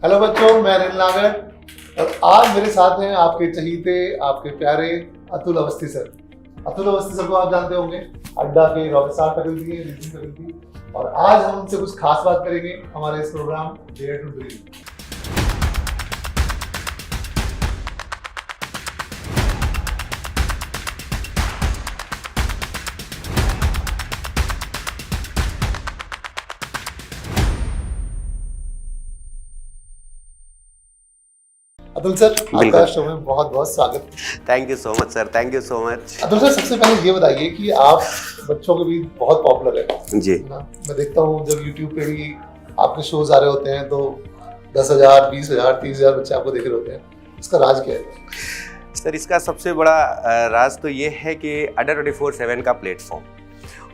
Hello बच्चों, मैं अनिल नागर और आज मेरे साथ हैं आपके चहीते, आपके प्यारे अतुल अवस्थी सर। अतुल अवस्थी सर को आप जानते होंगे, अड्डा के रॉकस्टार फैकल्टी है, लीडिंग फैकल्टी। और आज हम उनसे कुछ खास बात करेंगे हमारे इस program dare to dream. Atul sir, आपका शो में बहुत बहुत स्वागत। Thank you so much sir, thank you so much. Atul sir, सबसे पहले ये बताइए कि आप बच्चों के बीच बहुत पॉपुलर है जी ना। मैं देखता हूँ जब यूट्यूब पे भी आपके शोज आ रहे होते हैं तो 10,000, 20,000, 30,000 बच्चे आपको देख रहे होते हैं। इसका राज क्या है सर? इसका सबसे बड़ा राज तो ये है कि अड्डा 24/7 का प्लेटफॉर्म,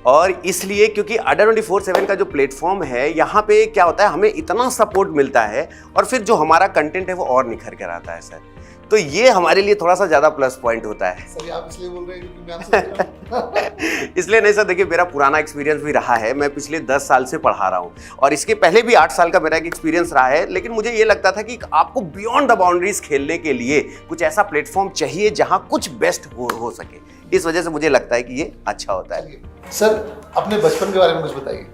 और इसलिए क्योंकि अड्डा 24/7 का जो प्लेटफॉर्म है, यहाँ पे क्या होता है, हमें इतना सपोर्ट मिलता है और फिर जो हमारा कंटेंट है वो और निखर कर आता है सर। तो ये हमारे लिए थोड़ा सा ज़्यादा प्लस पॉइंट होता है। सर, आप इसलिए बोल रहे हैं क्योंकि मैं आपसे इसलिए नहीं सर, देखिए मेरा पुराना एक्सपीरियंस भी रहा है। मैं पिछले 10 साल से पढ़ा रहा हूँ और इसके पहले भी 8 साल का मेरा एक एक्सपीरियंस रहा है। लेकिन मुझे ये लगता था कि आपको बियॉन्ड द बाउंड्रीज खेलने के लिए कुछ ऐसा प्लेटफॉर्म चाहिए जहाँ कुछ बेस्ट हो सके। इस वजह से मुझे लगता है कि ये अच्छा होता है। सर, अपने बचपन के बारे में कुछ बताइए।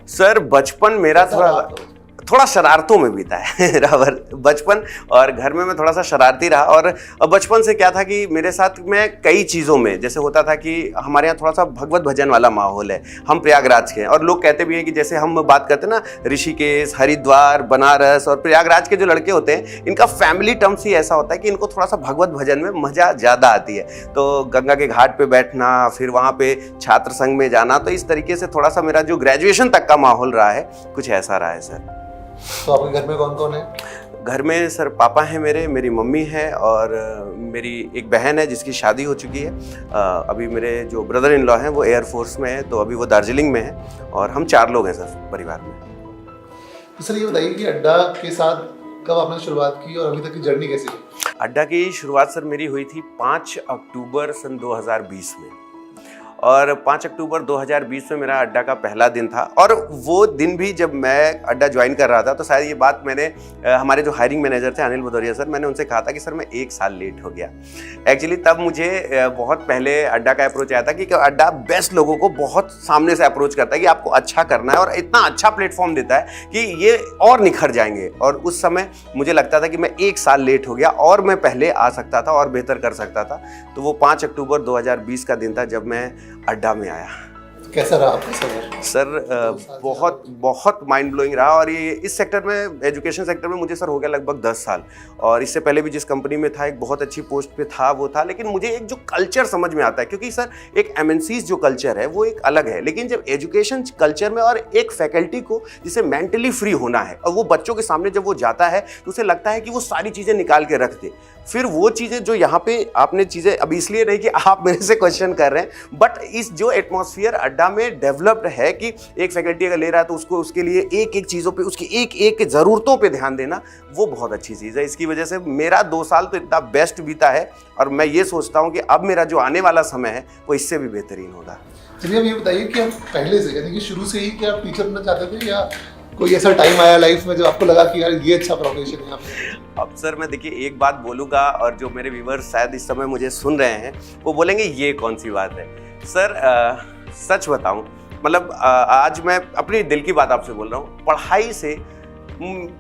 सर, बचपन मेरा थोड़ा शरारतों में बीता है बचपन, और घर में मैं थोड़ा सा शरारती रहा। और बचपन से क्या था कि मेरे साथ में कई चीज़ों में जैसे होता था कि हमारे यहाँ थोड़ा सा भगवत भजन वाला माहौल है। हम प्रयागराज के हैं और लोग कहते भी हैं कि जैसे हम बात करते हैं ना, ऋषिकेश, हरिद्वार, बनारस और प्रयागराज के जो लड़के होते हैं, इनका फैमिली टर्म्स ही ऐसा होता है कि इनको थोड़ा सा भगवत भजन में मज़ा ज़्यादा आती है। तो गंगा के घाट पर बैठना, फिर वहाँ पर छात्र संघ में जाना, तो इस तरीके से थोड़ा सा मेरा जो ग्रेजुएशन तक का माहौल रहा है कुछ ऐसा रहा है सर। तो आपके घर में कौन कौन है? घर में सर पापा हैं मेरी मम्मी है और मेरी एक बहन है जिसकी शादी हो चुकी है। अभी मेरे जो ब्रदर इन लॉ हैं वो एयर फोर्स में है, तो अभी वो दार्जिलिंग में है और हम 4 लोग हैं सर परिवार में। तो सर ये बताइए कि अड्डा के साथ कब आपने शुरुआत की और अभी तक की जर्नी कैसी रही? अड्डा की शुरुआत सर मेरी हुई थी 5 अक्टूबर सन 2020 में, और 5 अक्टूबर 2020 में मेरा अड्डा का पहला दिन था। और वो दिन भी जब मैं अड्डा ज्वाइन कर रहा था तो शायद ये बात मैंने हमारे जो हायरिंग मैनेजर थे अनिल भदौरिया सर, मैंने उनसे कहा था कि सर मैं 1 साल लेट हो गया। एक्चुअली तब मुझे बहुत पहले अड्डा का अप्रोच आया था कि अड्डा बेस्ट लोगों को बहुत सामने से अप्रोच करता है कि आपको अच्छा करना है, और इतना अच्छा प्लेटफॉर्म देता है कि ये और निखर जाएंगे। और उस समय मुझे लगता था कि मैं 1 साल लेट हो गया और मैं पहले आ सकता था और बेहतर कर सकता था। तो वो 5 अक्टूबर 2020 का दिन था जब मैं अड्डा में आया। कैसा रहा आपका सफर? सर बहुत बहुत माइंड ब्लोइंग रहा। और ये इस सेक्टर में, एजुकेशन सेक्टर में मुझे सर हो गया लगभग 10 साल, और इससे पहले भी जिस कंपनी में था एक बहुत अच्छी पोस्ट पे था वो था। लेकिन मुझे एक जो कल्चर समझ में आता है, क्योंकि सर एक MNCs जो कल्चर है वो एक अलग है, लेकिन जब एजुकेशन कल्चर में और एक फैकल्टी को जिसे मेंटली फ्री होना है और वो बच्चों के सामने जब वो जाता है तो उसे लगता है कि वो सारी चीज़ें निकाल के रख दे। फिर वो चीज़ें जो यहाँ पे आपने चीज़ें, अब इसलिए नहीं कि आप मेरे से क्वेश्चन कर रहे हैं, बट इस जो एटमॉस्फेयर अड्डा में डेवलप्ड है कि एक फैकल्टी अगर ले रहा है तो उसको उसके लिए एक एक चीज़ों पे, उसकी एक एक ज़रूरतों पे ध्यान देना, वो बहुत अच्छी चीज़ है। इसकी वजह से मेरा 2 साल तो इतना बेस्ट बीता है, और मैं ये सोचता हूँ कि अब मेरा जो आने वाला समय है वो इससे भी बेहतरीन होगा। चलिए अब ये बताइए कि आप पहले से, यानी कि शुरू से ही क्या आप टीचर बनना चाहते थे, या कोई ऐसा टाइम आया लाइफ में जो आपको लगा कि यार ये अच्छा प्रोफेशन है आपका? अब सर मैं देखिए एक बात बोलूँगा, और जो मेरे व्यूअर्स शायद इस समय मुझे सुन रहे हैं वो बोलेंगे ये कौन सी बात है। सर सच बताऊँ, मतलब आज मैं अपनी दिल की बात आपसे बोल रहा हूँ।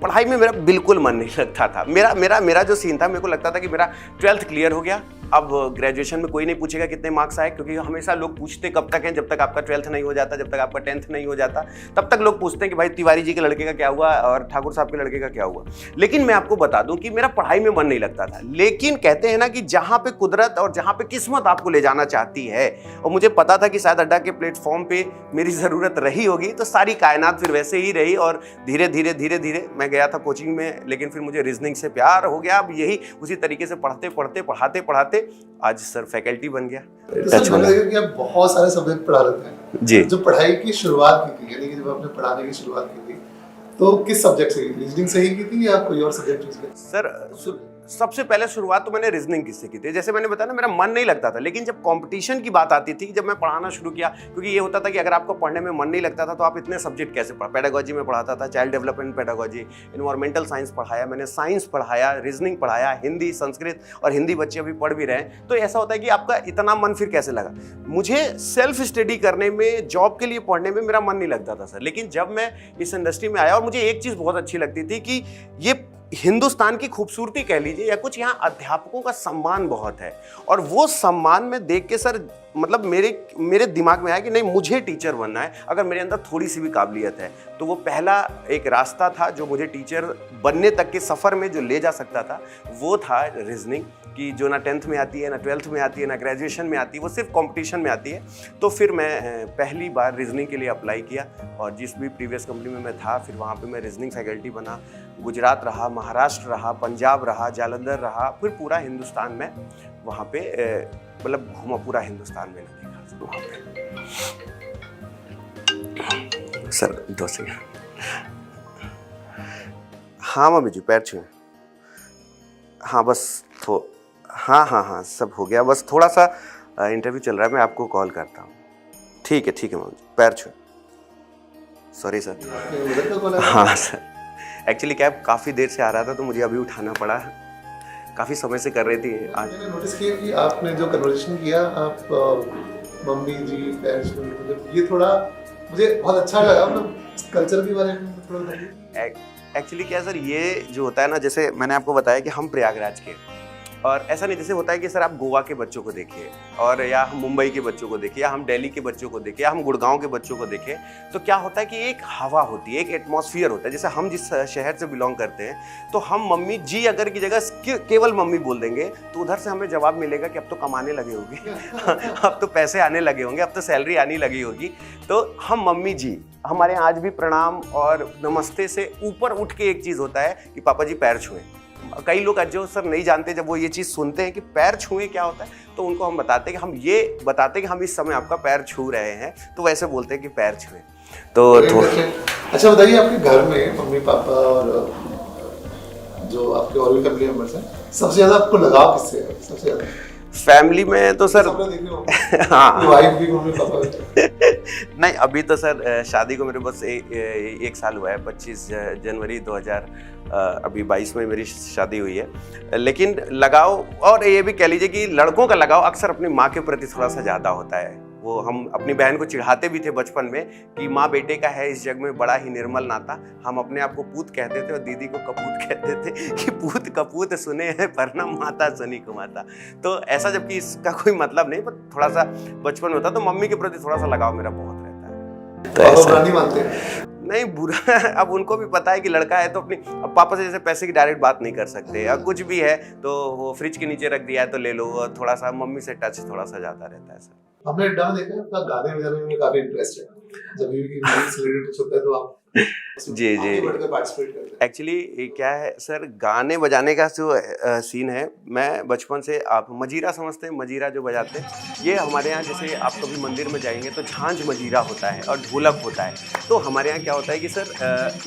पढ़ाई में मेरा बिल्कुल मन नहीं लगता था। मेरा जो सीन था, मेरे को लगता था कि मेरा 12th क्लियर हो गया, अब ग्रेजुएशन में कोई नहीं पूछेगा कितने मार्क्स आए, क्योंकि हमेशा लोग पूछते कब तक हैं, जब तक आपका 12th नहीं हो जाता, जब तक आपका 10th नहीं हो जाता, तब तक लोग पूछते हैं कि भाई तिवारी जी के लड़के का क्या हुआ और ठाकुर साहब के लड़के का क्या हुआ। लेकिन मैं आपको बता दूं कि मेरा पढ़ाई में मन नहीं लगता था। लेकिन कहते हैं ना कि जहाँ पे कुदरत और जहाँ पे किस्मत आपको ले जाना चाहती है, और मुझे पता था कि शायद अड्डा के प्लेटफॉर्म पे मेरी ज़रूरत रही होगी, तो सारी कायनात फिर वैसे ही रही। और धीरे धीरे मैं गया था कोचिंग में, लेकिन फिर मुझे रीजनिंग से प्यार हो गया। अब यही उसी तरीके से पढ़ाते आज सर फैकल्टी बन गया। तो सर मैंने देखा कि आप बहुत सारे सब्जेक्ट पढ़ा लेते हैं जी। जो पढ़ाई की शुरुआत की थी, यानी कि जब आपने पढ़ाने की शुरुआत की थी तो किस सब्जेक्ट से की थी? रीजनिंग से ही की थी या कोई और सब्जेक्ट चूज किया? सर सबसे पहले शुरुआत तो मैंने रीजनिंग किससे की थी। जैसे मैंने बताया ना, मेरा मन नहीं लगता था, लेकिन जब कंपटीशन की बात आती थी, जब मैं पढ़ाना शुरू किया, क्योंकि ये होता था कि अगर आपको पढ़ने में मन नहीं लगता था तो आप इतने सब्जेक्ट कैसे पढ़ा। पेडागोजी में पढ़ाता था, child development pedagogy, environmental science पढ़ाया मैंने, साइंस पढ़ाया, रीजनिंग पढ़ाया, हिंदी, संस्कृत, और हिंदी बच्चे अभी पढ़ भी रहे हैं। तो ऐसा होता है कि आपका इतना मन फिर कैसे लगा। मुझे सेल्फ स्टडी करने में, जॉब के लिए पढ़ने में मेरा मन नहीं लगता था सर। लेकिन जब मैं इस इंडस्ट्री में आया, और मुझे एक चीज़ बहुत अच्छी लगती थी कि ये हिंदुस्तान की खूबसूरती कह लीजिए या कुछ, यहाँ अध्यापकों का सम्मान बहुत है। और वो सम्मान में देख के सर, मतलब मेरे दिमाग में आया कि नहीं, मुझे टीचर बनना है। अगर मेरे अंदर थोड़ी सी भी काबिलियत है तो वो पहला एक रास्ता था जो मुझे टीचर बनने तक के सफ़र में जो ले जा सकता था, वो था रीजनिंग, कि जो ना 10th में आती है, ना 12th में आती है, ना ग्रेजुएशन में आती है, वो सिर्फ कंपटीशन में आती है। तो फिर मैं पहली बार रीजनिंग के लिए अप्लाई किया, और जिस भी प्रीवियस कंपनी में मैं था, फिर वहाँ पे मैं रीजनिंग फैकल्टी बना। गुजरात रहा, महाराष्ट्र रहा, पंजाब रहा, जालंधर रहा, फिर पूरा हिंदुस्तान में वहाँ पे मतलब घूमा, पूरा हिंदुस्तान में देखा वहाँ पे। Sir 2 second. हाँ मम्मी जी, पैर छुए। हाँ बस हाँ सब हो गया, बस थोड़ा सा इंटरव्यू चल रहा है, मैं आपको कॉल करता हूँ। ठीक है मम्मी जी, पैर छुए। Sorry sir. हाँ सर, एक्चुअली कैब काफ़ी देर से आ रहा था तो मुझे अभी उठाना पड़ा। काफ़ी समय से कर रही थी आज। मैंने नोटिस किया कि आपने जो कन्वर्सेशन किया, आप मम्मी जी, पैर छुए, ये थोड़ा मुझे बहुत अच्छा लगा। मतलब कल्चर के बारे में थोड़ा बताइए। एक्चुअली क्या सर, ये जो होता है ना, जैसे मैंने आपको बताया कि हम प्रयागराज के, और ऐसा नहीं जैसे होता है कि सर आप गोवा के बच्चों को देखिए, और या हम मुंबई के बच्चों को देखिए, या हम दिल्ली के बच्चों को देखिए, या हम गुड़गांव के बच्चों को देखें, तो क्या होता है कि एक हवा होती है, एक एटमॉस्फेयर होता है। जैसे हम जिस शहर से बिलोंग करते हैं, तो हम मम्मी जी अगर की जगह केवल मम्मी बोल देंगे, तो उधर से हमें जवाब मिलेगा कि अब तो कमाने लगे होंगे अब तो पैसे आने लगे होंगे, अब तो सैलरी आने लगी होगी। तो हम मम्मी जी, हमारे आज भी प्रणाम और नमस्ते से ऊपर उठ के एक चीज़ होता है कि पापा जी पैर छुएं। कई लोग जो सर नहीं जानते, जब वो ये चीज़ सुनते हैं कि पैर छुएं क्या होता है, तो उनको हम बताते हैं कि हम इस समय आपका पैर छू रहे हैं, तो वैसे बोलते हैं कि पैर छुएं। तो अच्छा बताइए, आपके घर में मम्मी पापा और जो आपके और भी फैमिली मेंबर्स हैं, सबसे ज़्यादा आपको लगाव किससे है? सबसे ज़्यादा फैमिली में तो सर हाँ वाइफ भी, मम्मी पापा नहीं, अभी तो सर शादी को मेरे बस एक साल हुआ है। 25 जनवरी 2022 में मेरी शादी हुई है। लेकिन लगाव, और ये भी कह लीजिए कि लड़कों का लगाव अक्सर अपनी माँ के प्रति थोड़ा सा ज़्यादा होता है। वो हम अपनी बहन को चिढ़ाते भी थे बचपन में कि माँ बेटे का है इस जग में बड़ा ही निर्मल नाता। हम अपने आप को पूत कहते थे और दीदी को कपूत कहते थे कि पूत कपूत सुने हैं पर ना माता सुनी को माता। तो ऐसा, जबकि इसका कोई मतलब नहीं, पर थोड़ा सा बचपन में होता, तो मम्मी के प्रति थोड़ा सा लगाव मेरा बहुत रहता है। तो ऐसा नहीं मानते नहीं, बुरा अब उनको भी पता है कि लड़का है तो अपनी, अब पापा से जैसे पैसे की डायरेक्ट बात नहीं कर सकते, या कुछ भी है तो वो फ्रिज के नीचे रख दिया है तो ले लो, और थोड़ा सा मम्मी से टच थोड़ा सा जाता रहता है सर। आपने अड्डा में देखा है, आपका गाने बजाने में काफी इंटरेस्ट है, जब भी सेलिब्रिटी होता है तो आप जी एक्चुअली क्या है सर, गाने बजाने का जो सीन है, मैं बचपन से, आप मजीरा समझते हैं, मजीरा जो बजाते हैं, ये हमारे यहाँ, जैसे आप कभी मंदिर में जाएंगे तो झांझ मजीरा होता है और ढोलक होता है। तो हमारे यहाँ क्या होता है कि सर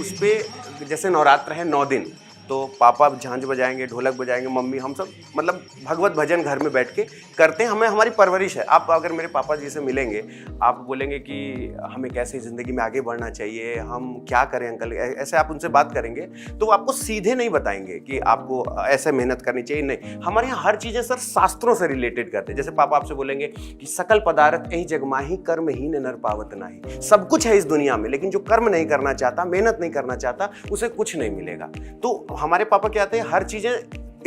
उस पर जैसे नवरात्र है 9 दिन, तो पापा झांझ बजाएंगे, ढोलक बजाएंगे, मम्मी, हम सब मतलब भगवत भजन घर में बैठ के करते हैं। हमें, हमारी परवरिश है। आप अगर मेरे पापा जी से मिलेंगे, आप बोलेंगे कि हमें कैसे ज़िंदगी में आगे बढ़ना चाहिए, हम क्या करें अंकल, ऐसे आप उनसे बात करेंगे तो वो आपको सीधे नहीं बताएंगे कि आपको ऐसे मेहनत करनी चाहिए। नहीं, हमारे यहाँ हर चीज़ें सर शास्त्रों से रिलेटेड करते हैं। जैसे पापा आपसे बोलेंगे कि सकल पदार्थ यही जगमाही, कर्महीन नर पावत नाही। सब कुछ है इस दुनिया में, लेकिन जो कर्म नहीं करना चाहता, मेहनत नहीं करना चाहता, उसे कुछ नहीं मिलेगा। तो हमारे पापा क्या आते हैं, हर चीजें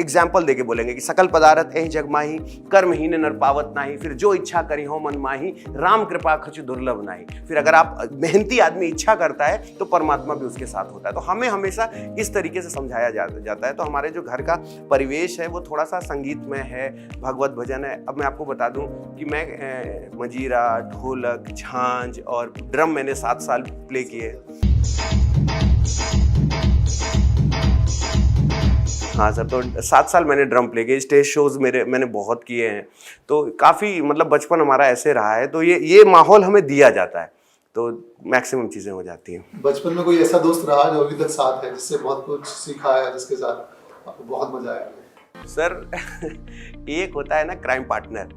एग्जाम्पल देके बोलेंगे कि सकल पदार्थ एहि जग माही, कर्महीन नर पावत नाही। फिर जो इच्छा करी हो मन माही, राम कृपा खचु दुर्लभ नाही। फिर अगर आप मेहनती आदमी इच्छा करता है तो परमात्मा भी उसके साथ होता है। तो हमें हमेशा इस तरीके से समझाया जाता है। तो हमारे जो घर का परिवेश है वो थोड़ा सा संगीतमय है, भगवत भजन है। अब मैं आपको बता दूं कि मैं मजीरा, ढोलक, झांझ और ड्रम मैंने 7 साल प्ले किए। हाँ सर, तो 7 साल मैंने ड्रम प्ले किए, स्टेज शोज मैंने बहुत किए हैं। तो काफ़ी मतलब बचपन हमारा ऐसे रहा है। तो ये माहौल हमें दिया जाता है, तो मैक्सिमम चीज़ें हो जाती हैं। बचपन में कोई ऐसा दोस्त रहा जो अभी तक साथ है, जिससे बहुत कुछ सीखा है, जिसके साथ आपको बहुत मजा आया? सर एक होता है ना क्राइम पार्टनर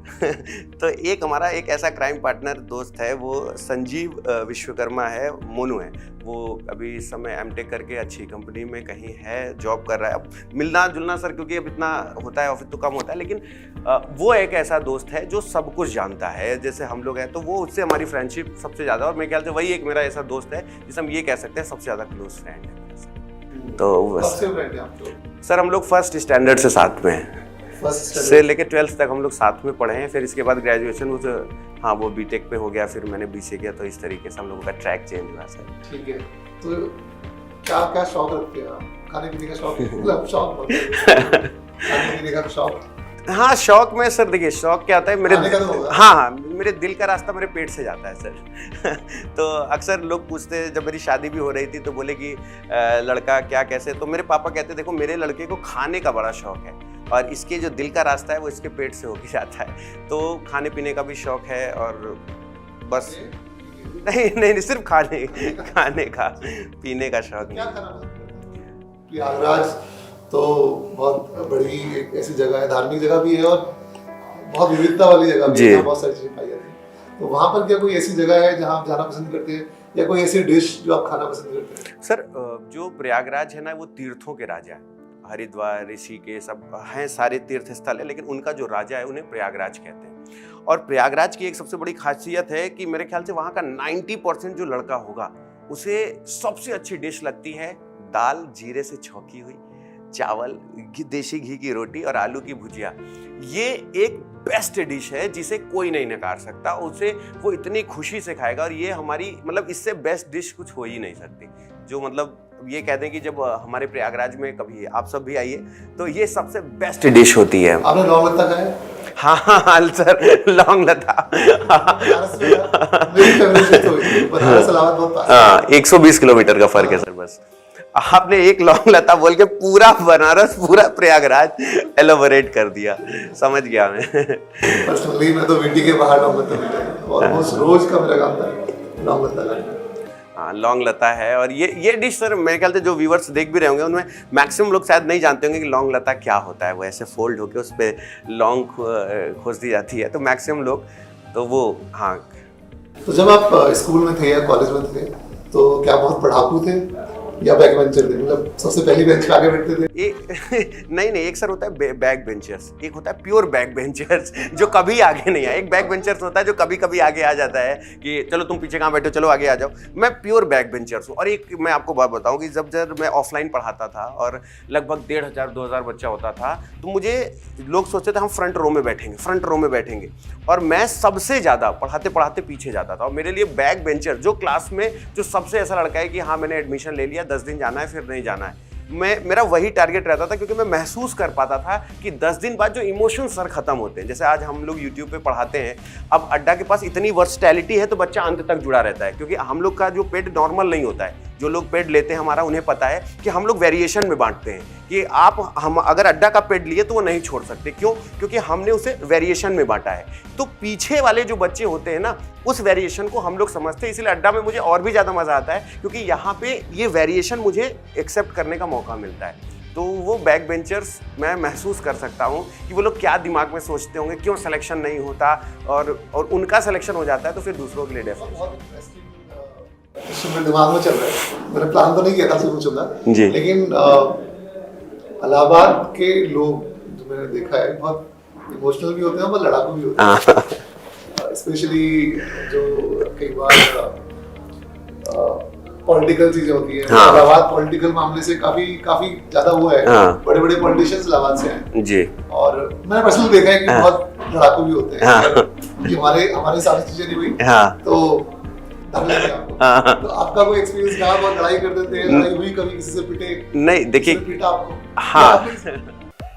तो एक हमारा एक ऐसा क्राइम पार्टनर दोस्त है, वो संजीव विश्वकर्मा है, मोनू है। वो अभी इस समय एमटेक करके अच्छी कंपनी में कहीं है, जॉब कर रहा है। अब मिलना जुलना सर क्योंकि अब इतना होता है, ऑफिस तो कम होता है, लेकिन वो एक ऐसा दोस्त है जो सब कुछ जानता है। जैसे हम लोग हैं तो वो उससे हमारी फ्रेंडशिप सबसे ज़्यादा, और मेरे ख्याल से वही एक मेरा ऐसा दोस्त है जिसे हम ये कह सकते हैं सबसे ज़्यादा क्लोज फ्रेंड है। तो बस सर हम लोग फर्स्ट स्टैंडर्ड से साथ में हैं, से लेके 12th तक हम लोग साथ में पढ़े हैं। फिर इसके बाद ग्रेजुएशन हाँ वो बीटेक पे हो गया, फिर मैंने बीसीए किया। तो इस तरीके से हम लोगों का ट्रैक चेंज हुआ सर। ठीक है, तो क्या क्या शौक रखते हैं आप? खाने पीने का शौक? मतलब शौक खाने पीने का शौक? हाँ शौक में सर देखिए, शौक क्या होता है मेरे हाँ मेरे दिल का रास्ता मेरे पेट से जाता है सर तो अक्सर लोग पूछते हैं, जब मेरी शादी भी हो रही थी तो बोले कि लड़का क्या कैसे, तो मेरे पापा कहते देखो मेरे लड़के को खाने का बड़ा शौक है और इसके जो दिल का रास्ता है वो इसके पेट से होके जाता है। तो खाने पीने का भी शौक है और बस नहीं सिर्फ खाने का पीने का शौक नहीं। प्रयागराज तो बहुत बड़ी एक ऐसी जगह है, धार्मिक जगह भी है और बहुत विविधता वाली जगह भी है, बहुत सारी चीजें पाई जाती हैं। तो वहाँ पर क्या कोई ऐसी जगह है जहाँ आप जाना पसंद करते हैं या कोई ऐसी डिश जो आप खाना पसंद करते हैं? सर जो प्रयागराज है ना वो तीर्थों के राजा है। हरिद्वार, ऋषिकेश सब हैं सारे तीर्थ स्थल है, लेकिन उनका जो राजा है उन्हें प्रयागराज कहते हैं। और प्रयागराज की एक सबसे बड़ी खासियत है कि मेरे ख्याल से वहाँ का 90% जो लड़का होगा उसे सबसे अच्छी डिश लगती है दाल जीरे से छौंकी हुई, चावल, देसी घी की रोटी और आलू की भुजिया। ये एक बेस्ट डिश है जिसे कोई नहीं नकार सकता, उसे वो इतनी खुशी से खाएगा। और ये हमारी मतलब इससे बेस्ट डिश कुछ हो ही नहीं सकती। जो मतलब ये कहते हैं कि जब हमारे प्रयागराज में कभी आप सब भी आइए तो ये सबसे बेस्ट डिश होती है। आपने लौंग लता खाया? हाँ सर लौंग लता हाँ 120 किलोमीटर का फर्क है सर। बस आपने एक लौंग लता बोल के पूरा बनारस पूरा प्रयागराज एलोबरेट कर दिया, समझ गया मैं। पर्सनली मैं तो विंडी के बाहर लौंग लता ऑलमोस्ट रोज का मेरा काम था लौंग लता खाना। हाँ लौंग लता है। और ये डिश सर मेरे ख्याल से जो व्यूवर्स देख भी रहे होंगे उनमें मैक्सिमम लोग शायद नहीं जानते होंगे कि लौंग लता क्या होता है। वो ऐसे फोल्ड होके उस पर लौंग खोस दी जाती है, तो मैक्सिमम लोग तो वो हाँ। तो जब आप स्कूल में थे या कॉलेज में थे तो क्या बहुत पढ़ाकू थे या बैक बेंचर थे? मतलब सबसे पहली बेंच पे आगे बैठते थे? नहीं एक सर होता है बैक बेंचर्स, एक होता है प्योर बैक बेंचर्स जो कभी आगे नहीं आए। एक बैक बेंचर्स होता है जो कभी कभी आगे आ जाता है कि चलो तुम पीछे कहाँ बैठो, चलो आगे आ जाओ। मैं प्योर बैक बेंचर्स हूँ। और एक मैं आपको बात बताऊँ कि जब मैं ऑफलाइन पढ़ाता था और लगभग 1500-2000 बच्चा होता था, तो मुझे लोग सोचते थे हम फ्रंट रो में बैठेंगे और मैं सबसे ज़्यादा पढ़ाते पढ़ाते पीछे जाता था। और मेरे लिए बैक बेंचर जो क्लास में जो सबसे ऐसा लड़का है कि हाँ मैंने एडमिशन ले लिया, 10 दिन जाना है फिर नहीं जाना है, मेरा वही टारगेट रहता था। क्योंकि मैं महसूस कर पाता था कि 10 दिन बाद जो इमोशन सर खत्म होते हैं, जैसे आज हम लोग YouTube पे पढ़ाते हैं, अब अड्डा के पास इतनी वर्सटैलिटी है तो बच्चा अंत तक जुड़ा रहता है। क्योंकि हम लोग का जो पेड नॉर्मल नहीं होता है, जो लोग पेड लेते हैं हमारा उन्हें पता है कि हम लोग वेरिएशन में बांटते हैं कि हम अगर अड्डा का पेड लिए तो वो नहीं छोड़ सकते। क्यों? क्योंकि हमने उसे वेरिएशन में बांटा है। तो पीछे वाले जो बच्चे होते हैं ना उस वेरिएशन को हम लोग समझते हैं, इसलिए अड्डा में मुझे और भी ज़्यादा मज़ा आता है क्योंकि यहाँ पे ये वेरिएशन मुझे एक्सेप्ट करने का मौका मिलता है। तो वो बैक बेंचर्स मैं महसूस कर सकता हूँ कि वो लोग क्या दिमाग में सोचते होंगे, क्यों सिलेक्शन नहीं होता और उनका सिलेक्शन हो जाता है तो फिर दूसरों के लिए डेफिनेटली मेरे दिमाग में चल रहा है। मैंने प्लान तो नहीं किया था आपसे पूछूंगा जी, लेकिन इलाहाबाद के लोग जो मैंने देखा है बहुत इमोशनल भी होते हैं, बहुत लड़ाकू भी होते हैं। स्पेशली जो कई बार पॉलिटिकल चीजें होती है। इलाहाबाद पॉलिटिकल मामले से काफी ज्यादा हुआ है। बड़े बड़े पॉलिटिशियंस इलाहाबाद से हैं जी। और मैंने पर्सनली देखा है कि बहुत लड़ाकू भी होते हैं कि हमारे सारी चीजें नहीं हुई तो तो आपका कोई एक्सपीरियंस रहा? बहुत लड़ाई कर देते हैं, लड़ाई हुई कभी किसी से पिटे? नहीं देखिए पीटा आपको? हाँ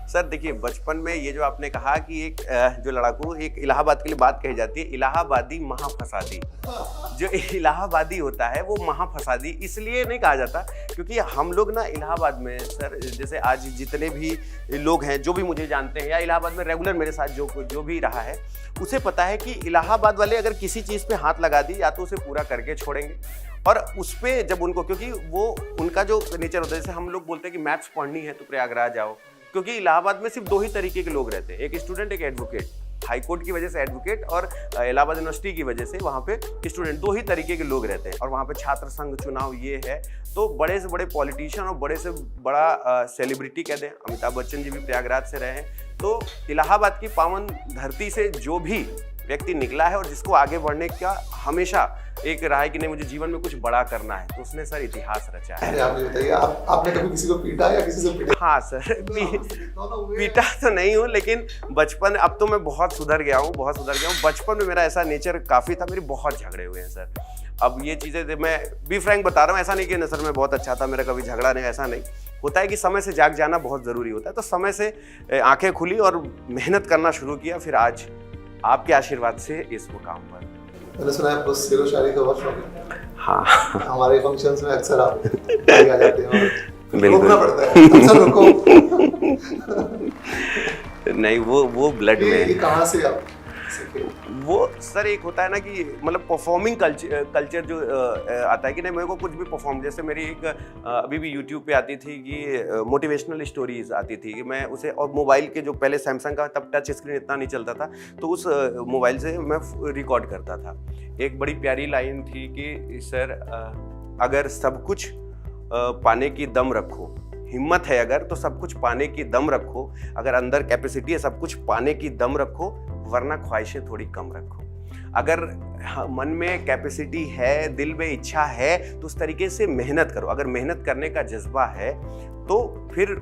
सर देखिए बचपन में ये जो आपने कहा कि एक जो लड़ाकू, एक इलाहाबाद के लिए बात कही जाती है इलाहाबादी महाफसादी। जो इलाहाबादी होता है वो महाफसादी इसलिए नहीं कहा जाता क्योंकि हम लोग ना इलाहाबाद में सर, जैसे आज जितने भी लोग हैं जो भी मुझे जानते हैं या इलाहाबाद में रेगुलर मेरे साथ जो भी रहा है उसे पता है कि इलाहाबाद वाले अगर किसी चीज़ पे हाथ लगा दी या तो उसे पूरा करके छोड़ेंगे और उस पर जब उनको, क्योंकि वो उनका जो नेचर होता है, जैसे हम लोग बोलते हैं कि मैथ्स पढ़नी है तो प्रयागराज आओ, क्योंकि इलाहाबाद में सिर्फ 2 ही तरीके के लोग रहते हैं, एक स्टूडेंट, एक एडवोकेट। हाई कोर्ट की वजह से एडवोकेट और इलाहाबाद यूनिवर्सिटी की वजह से वहाँ पे स्टूडेंट, 2 ही तरीके के लोग रहते हैं। और वहाँ पे छात्र संघ चुनाव ये है, तो बड़े से बड़े पॉलिटिशियन और बड़े से बड़ा सेलिब्रिटी कह दें, अमिताभ बच्चन जी भी प्रयागराज से रहे हैं। तो इलाहाबाद की पावन धरती से जो भी व्यक्ति निकला है और जिसको आगे बढ़ने का हमेशा एक रहा है कि नहीं मुझे जीवन में कुछ बड़ा करना है, तो उसने सर इतिहास रचा है। आप बताइए, आपने कभी किसी को पीटा या किसी से पीटा? हाँ सर, पीटा तो नहीं हूँ, लेकिन बचपन, अब तो मैं बहुत सुधर गया हूँ। बचपन में मेरा ऐसा नेचर काफ़ी था, मेरे बहुत झगड़े हुए हैं सर। अब ये चीज़ें मैं बी फ्रैंक बता रहा हूँ, ऐसा नहीं कि सर मैं बहुत अच्छा था, मेरा कभी झगड़ा नहीं, ऐसा नहीं होता है कि समय से जाग जाना बहुत ज़रूरी होता है। तो समय से आंखें खुली और मेहनत करना शुरू किया, फिर आज आपके आशीर्वाद से इस मुकाम पर। मैंने सुना है आपको शेरो शायरी का बहुत शौक है। हाँ, हमारे फंक्शंस में अक्सर आप आ जाते हैं और बिल्कुल रोकना पड़ता है, अक्सर रुको। नहीं, वो ब्लड में ये कहाँ से आप सीखे? वो सर एक होता है ना कि मतलब परफॉर्मिंग कल्चर जो आता है कि नहीं, मेरे को कुछ भी परफॉर्म, जैसे मेरी एक अभी भी यूट्यूब पे आती थी कि मोटिवेशनल स्टोरीज आती थी कि मैं उसे, और मोबाइल के जो पहले सैमसंग का तब टच स्क्रीन इतना नहीं चलता था, तो उस मोबाइल से मैं रिकॉर्ड करता था। एक बड़ी प्यारी लाइन थी कि सर अगर सब कुछ पाने की दम रखो, हिम्मत है अगर तो सब कुछ पाने की दम रखो, अगर अंदर कैपेसिटी है सब कुछ पाने की दम रखो, वरना ख्वाहिशें थोड़ी कम रखो। अगर मन में कैपेसिटी है, दिल में इच्छा है, तो उस तरीके से मेहनत करो। अगर मेहनत करने का जज्बा है तो फिर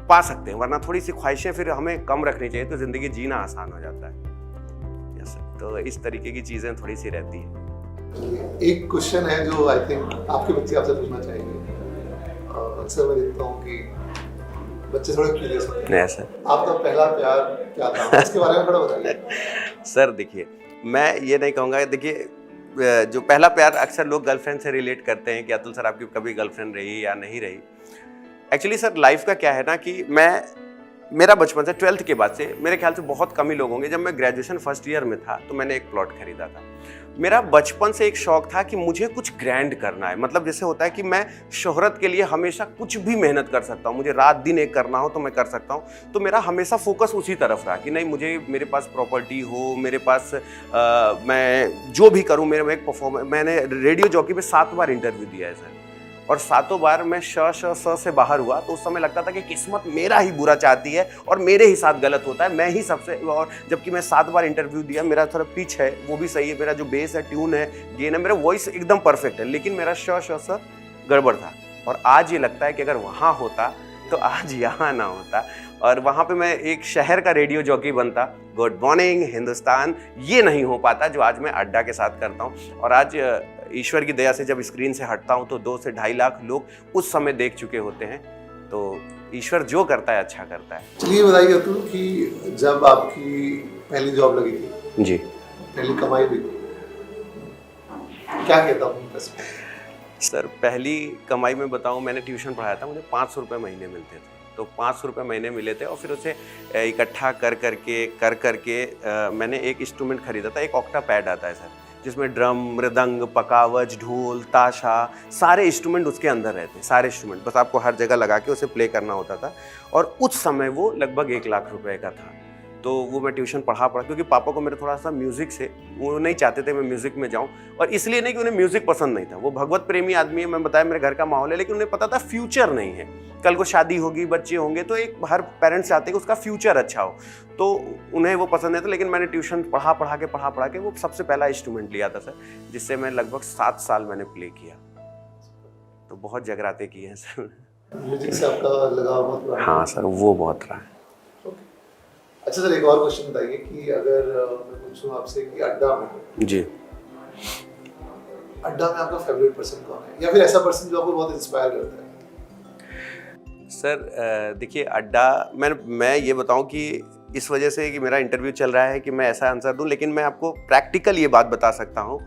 पा सकते हैं, वरना थोड़ी सी ख्वाहिशें फिर हमें कम रखनी चाहिए, तो जिंदगी जीना आसान हो जाता है। यस, तो इस तरीके की चीजें थोड़ी सी रहती हैं। एक क्वेश्चन है जो आई थिंक आपके बच्चे आपसे पूछना चाहेंगे। अक्सर मैं देखता हूँ कि बच्चे थोड़े क्यूरियस होते हैं। सर, आपका पहला प्यार क्या था, उसके बारे में थोड़ा बताइए। सर देखिए, मैं ये नहीं कहूँगा, देखिए जो पहला प्यार अक्सर लोग गर्लफ्रेंड से रिलेट करते हैं कि अतुल सर आपकी कभी गर्लफ्रेंड रही या नहीं रही। एक्चुअली सर लाइफ का क्या है ना कि मेरा बचपन से 12th के बाद से, मेरे ख्याल से बहुत कम ही लोग होंगे, जब मैं ग्रेजुएशन फर्स्ट ईयर में था तो मैंने एक प्लॉट खरीदा था। मेरा बचपन से एक शौक था कि मुझे कुछ ग्रैंड करना है, मतलब जैसे होता है कि मैं शोहरत के लिए हमेशा कुछ भी मेहनत कर सकता हूँ, मुझे रात दिन एक करना हो तो मैं कर सकता हूँ। तो मेरा हमेशा फोकस उसी तरफ रहा कि नहीं, मेरे पास प्रॉपर्टी हो, मेरे पास मैं जो भी करूँ, मेरे में एक परफॉर्मेंस। मैंने रेडियो जॉकी पे 7 बार इंटरव्यू दिया है सर, और 7 बार मैं श से बाहर हुआ। तो उस समय लगता था कि किस्मत मेरा ही बुरा चाहती है और मेरे ही साथ गलत होता है, मैं ही सबसे, और जबकि मैं 7 बार इंटरव्यू दिया, मेरा थोड़ा पिच है वो भी सही है, मेरा जो बेस है, ट्यून है, गेन है, मेरा वॉइस एकदम परफेक्ट है, लेकिन मेरा श गड़बड़ था। और आज ये लगता है कि अगर वहाँ होता तो आज यहाँ ना होता, और वहाँ पे मैं एक शहर का रेडियो जॉकी बनता, गुड मॉर्निंग हिंदुस्तान, ये नहीं हो पाता जो आज मैं अड्डा के साथ करता हूँ। और आज ईश्वर की दया से जब स्क्रीन से हटता हूँ तो 2 से 2.5 लाख लोग उस समय देख चुके होते हैं। तो ईश्वर जो करता है अच्छा करता है। चलिए बताइए अतुल कि जब आपकी पहली जॉब लगी थी जी, पहली कमाई भी क्या कहता हूँ? सर पहली कमाई में बताऊँ, मैंने ट्यूशन पढ़ाया था, मुझे 500 रुपये महीने मिलते थे। तो 500 रुपये महीने मिले थे और फिर उसे इकट्ठा कर करके मैंने एक इंस्ट्रूमेंट खरीदा था। एक ऑक्टा पैड आता है सर, जिसमें ड्रम, मृदंग, पकावज, ढोल, ताशा, सारे इंस्ट्रूमेंट उसके अंदर रहते हैं, सारे इंस्ट्रूमेंट, बस आपको हर जगह लगा के उसे प्ले करना होता था। और उस समय वो लगभग 1 लाख रुपए का था। तो वो मैं ट्यूशन पढ़ा क्योंकि पापा को मेरे थोड़ा सा म्यूज़िक से, वो नहीं चाहते थे मैं म्यूज़िक में जाऊँ, और इसलिए नहीं कि उन्हें म्यूज़िक पसंद नहीं था, वो भगवत प्रेमी आदमी है, मैं बताया मेरे घर का माहौल है, लेकिन उन्हें पता था फ्यूचर नहीं है, कल को शादी होगी, बच्चे होंगे, तो एक हर पेरेंट्स चाहते हैं कि उसका फ्यूचर अच्छा हो, तो उन्हें वो पसंद नहीं था। लेकिन मैंने ट्यूशन पढ़ा के वो सबसे पहला इंस्ट्रूमेंट लिया था सर, जिससे मैं लगभग 7 साल मैंने प्ले किया। तो बहुत जगराते किए हैं सर। म्यूजिक से आपका लगाव बहुत पुराना? हाँ सर, वो बहुत रहा है। अच्छा सर, एक और क्वेश्चन बताइए कि अगर मैं पूछूं आपसे कि अड्डा में आपका फेवरेट पर्सन कौन है, या फिर ऐसा पर्सन जो आपको बहुत इंस्पायर करता है? सर देखिए, अड्डा, मैं ये बताऊं कि इस वजह से कि मेरा इंटरव्यू चल रहा है कि मैं ऐसा आंसर दूं, लेकिन मैं आपको प्रैक्टिकल ये बात बता सकता हूं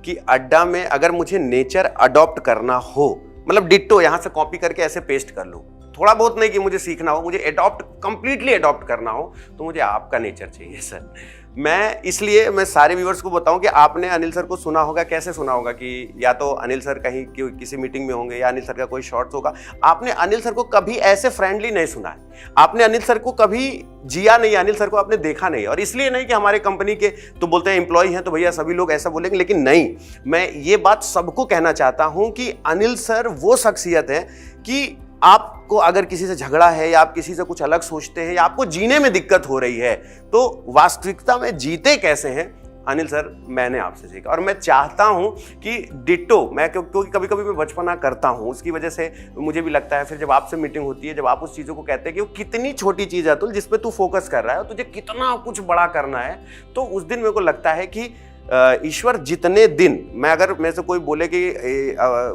कि अड्डा में अगर मुझे नेचर अडॉप्ट करना हो, मतलब डिट्टो यहाँ से कॉपी करके ऐसे पेस्ट कर लूँ, थोड़ा बहुत नहीं कि मुझे सीखना हो, मुझे कंप्लीटली अडॉप्ट करना हो, तो मुझे आपका नेचर चाहिए सर। मैं इसलिए मैं सारे व्यूअर्स को बताऊं कि आपने अनिल सर को सुना होगा, कैसे सुना होगा कि या तो अनिल सर कहीं किसी मीटिंग में होंगे या अनिल सर का कोई शॉर्ट्स होगा। आपने अनिल सर को कभी ऐसे फ्रेंडली नहीं सुना है, आपने अनिल सर को कभी जिया नहीं, अनिल सर को आपने देखा नहीं। और इसलिए नहीं कि हमारे कंपनी के तो बोलते हैं एम्प्लॉय हैं तो भैया सभी लोग ऐसा बोलेंगे, लेकिन नहीं, मैं ये बात सबको कहना चाहता हूं कि अनिल सर वो शख्सियत है कि आपको अगर किसी से झगड़ा है या आप किसी से कुछ अलग सोचते हैं या आपको जीने में दिक्कत हो रही है तो वास्तविकता में जीते कैसे हैं, अनिल सर मैंने आपसे सीखा। और मैं चाहता हूं कि डिट्टो मैं, क्योंकि कभी कभी मैं बचपना करता हूं, उसकी वजह से मुझे भी लगता है फिर जब आपसे मीटिंग होती है, जब आप उस चीज़ों को कहते हैं कि वो कितनी छोटी चीज़ है अतुल जिस पे तू फोकस कर रहा है और तुझे कितना कुछ बड़ा करना है, तो उस दिन मेरे को लगता है कि ईश्वर जितने दिन मैं, अगर मेरे से कोई बोले कि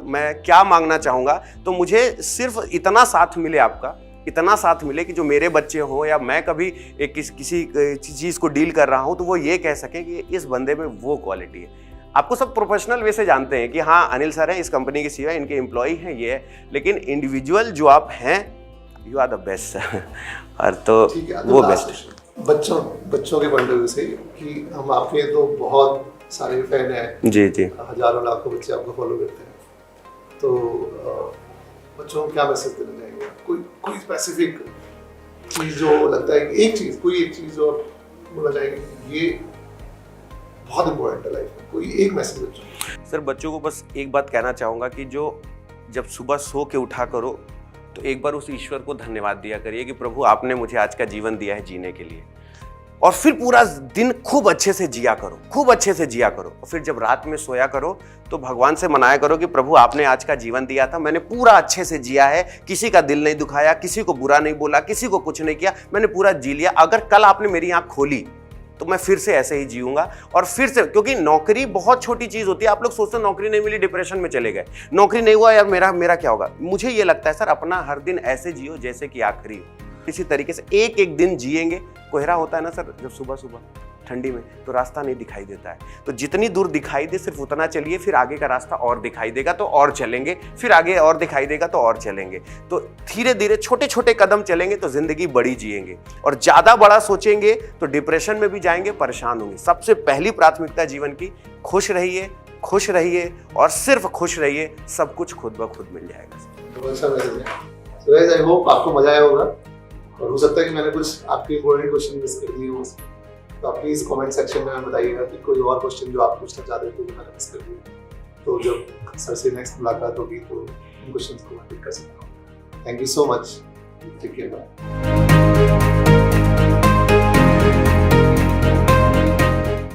मैं क्या मांगना चाहूँगा, तो मुझे सिर्फ इतना साथ मिले आपका, इतना साथ मिले कि जो मेरे बच्चे हों या मैं कभी किसी चीज़ को डील कर रहा हूँ तो वो ये कह सके कि इस बंदे में वो क्वालिटी है। आपको सब प्रोफेशनल वे से जानते हैं कि हाँ अनिल सर हैं, इस कंपनी के सीईओ, इनके एम्प्लॉई हैं, ये है, लेकिन इंडिविजुअल जो आप हैं, you are the best sir. और तो वो बेस्ट बच्चों के पॉइंट ऑफ व्यू से कि हम आपके तो बहुत सारे फैन हैं, जी जी, हजारों लाखों बच्चे आपको फॉलो करते हैं, तो बच्चों को क्या मैसेज देना चाहेंगे? कोई स्पेसिफिक चीज जो लगता है कि कोई एक चीज जो आप बोलना चाहेंगे ये बहुत इंपॉर्टेंट है लाइफ में, कोई एक मैसेज बच्चों? सर बच्चों को बस एक बात कहना चाहूँगा कि जो जब सुबह सो के उठा करो तो एक बार उस ईश्वर को धन्यवाद दिया करिए कि प्रभु आपने मुझे आज का जीवन दिया है जीने के लिए, और फिर पूरा दिन खूब अच्छे से जिया करो, खूब अच्छे से जिया करो। और फिर जब रात में सोया करो तो भगवान से मनाया करो कि प्रभु आपने आज का जीवन दिया था, मैंने पूरा अच्छे से जिया है, किसी का दिल नहीं दुखाया, किसी को बुरा नहीं बोला, किसी को कुछ नहीं किया, मैंने पूरा जी लिया। अगर कल आपने मेरी आँख खोली तो मैं फिर से ऐसे ही जीऊंगा और फिर से, क्योंकि नौकरी बहुत छोटी चीज होती है। आप लोग सोचते हैं नौकरी नहीं मिली डिप्रेशन में चले गए, नौकरी नहीं हुआ यार मेरा क्या होगा। मुझे ये लगता है सर अपना हर दिन ऐसे जियो जैसे कि आखिरी हो। इसी तरीके से एक एक दिन जिएंगे। कोहरा होता है ना सर जब सुबह सुबह ठंडी में, तो रास्ता नहीं दिखाई देता है, तो जितनी दूर दिखाई दे सिर्फ उतना चलिए, फिर आगे का रास्ता और दिखाई देगा तो और चलेंगे, फिर आगे और दिखाई देगा तो और चलेंगे। तो धीरे धीरे छोटे छोटे कदम चलेंगे तो जिंदगी बड़ी जिएंगे, और ज्यादा बड़ा सोचेंगे तो डिप्रेशन में भी जाएंगे, परेशान होंगे। सबसे पहली प्राथमिकता जीवन की, खुश रहिए और सिर्फ खुश रहिए, सब कुछ खुद ब खुद मिल जाएगा। अच्छा मैसेज है। सो गाइस आई होप आपको मजा आया होगा, और हो सकता है कि मैंने कुछ आपके इंपॉर्टेंट क्वेश्चन मिस कर दिए हो, तो आप प्लीज कमेंट सेक्शन में बताइएगा कि कोई और क्वेश्चन जो आप पूछना चाहते थे जो मैंने मिस कर दिया। तो जब सर से नेक्स्ट मुलाकात होगी तो उन क्वेश्चंस को मैं पिक कर सकता हूँ। Thank you so much, take care, bye.